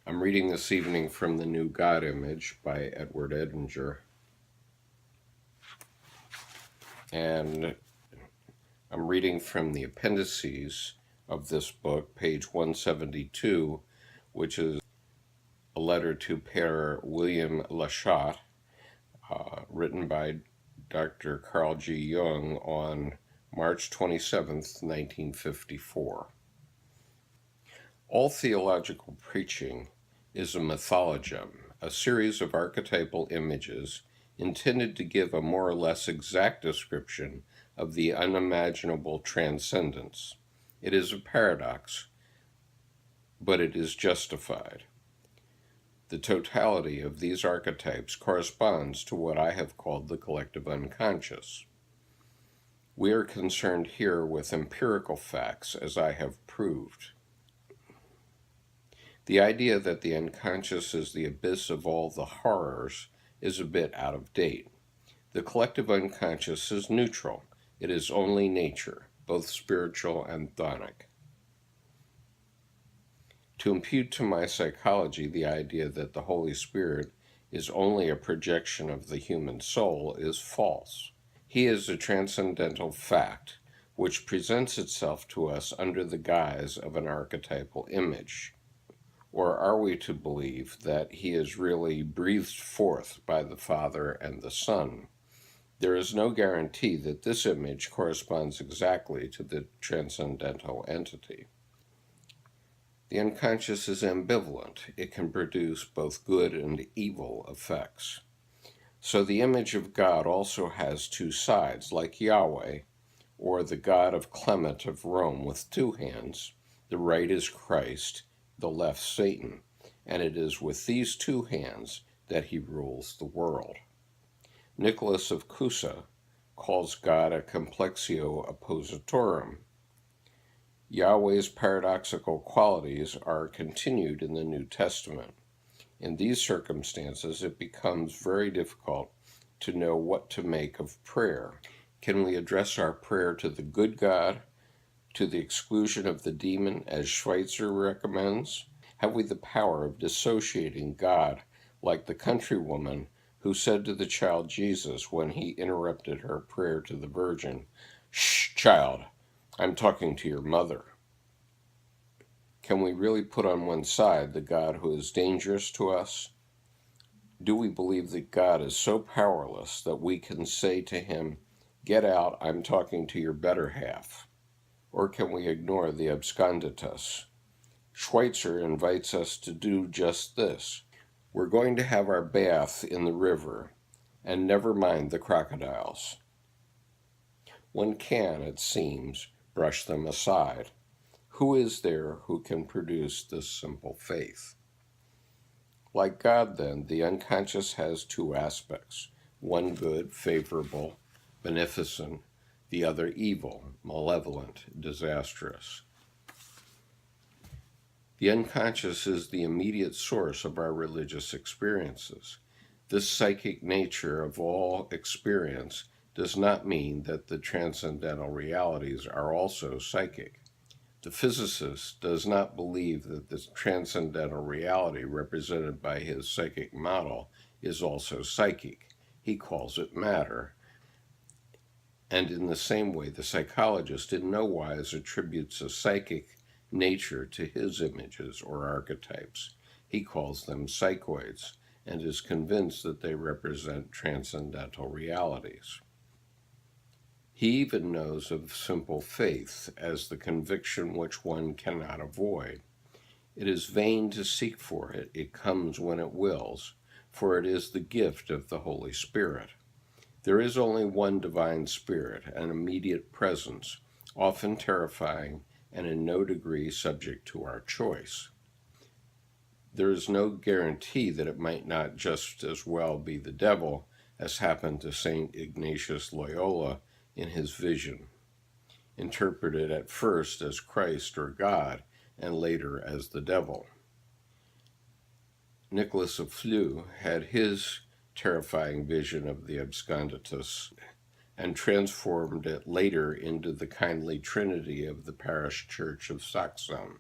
I'm reading this evening from The New God Image by Edward Edinger. And I'm reading from the appendices of this book, page 172, which is a letter to Pere William Lachat, written by Dr. Carl G. Jung on March 27th, 1954. All theological preaching is a mythologem, a series of archetypal images intended to give a more or less exact description of the unimaginable transcendence. It is a paradox, but it is justified. The totality of these archetypes corresponds to what I have called the collective unconscious. We are concerned here with empirical facts, as I have proved. The idea that the unconscious is the abyss of all the horrors is a bit out of date. The collective unconscious is neutral. It is only nature, both spiritual and chthonic. To impute to my psychology the idea that the Holy Spirit is only a projection of the human soul is false. He is a transcendental fact which presents itself to us under the guise of an archetypal image. Or are we to believe that he is really breathed forth by the Father and the Son? There is no guarantee that this image corresponds exactly to the transcendental entity. The unconscious is ambivalent. It can produce both good and evil effects. So the image of God also has two sides, like Yahweh, or the God of Clement of Rome with two hands. The right is Christ, the left Satan, and it is with these two hands that he rules the world. Nicholas of Cusa calls God a complexio oppositorum. Yahweh's paradoxical qualities are continued in the New Testament. In these circumstances, it becomes very difficult to know what to make of prayer. Can we address our prayer to the good God, to the exclusion of the demon, as Schweitzer recommends? Have we the power of dissociating God, like the countrywoman who said to the child Jesus when he interrupted her prayer to the Virgin, "Shh, child, I'm talking to your mother"? Can we really put on one side the God who is dangerous to us? Do we believe that God is so powerless that we can say to him, "Get out, I'm talking to your better half"? Or can we ignore the absconditus? Schweitzer invites us to do just this. We're going to have our bath in the river, and never mind the crocodiles. One can, it seems, brush them aside. Who is there who can produce this simple faith? Like God, then, the unconscious has two aspects, one good, favorable, beneficent, the other evil, malevolent, disastrous. The unconscious is the immediate source of our religious experiences. This psychic nature of all experience does not mean that the transcendental realities are also psychic. The physicist does not believe that the transcendental reality represented by his psychic model is also psychic. He calls it matter. And in the same way, the psychologist in no wise attributes a psychic nature to his images or archetypes. He calls them psychoids and is convinced that they represent transcendental realities. He even knows of simple faith as the conviction which one cannot avoid. It is vain to seek for it. It comes when it wills, for it is the gift of the Holy Spirit. There is only one divine spirit, an immediate presence, often terrifying and in no degree subject to our choice. There is no guarantee that it might not just as well be the devil, as happened to St. Ignatius Loyola in his vision, interpreted at first as Christ or God, and later as the devil. Nicholas of Flue had his terrifying vision of the absconditus and transformed it later into the kindly trinity of the parish church of Saxon.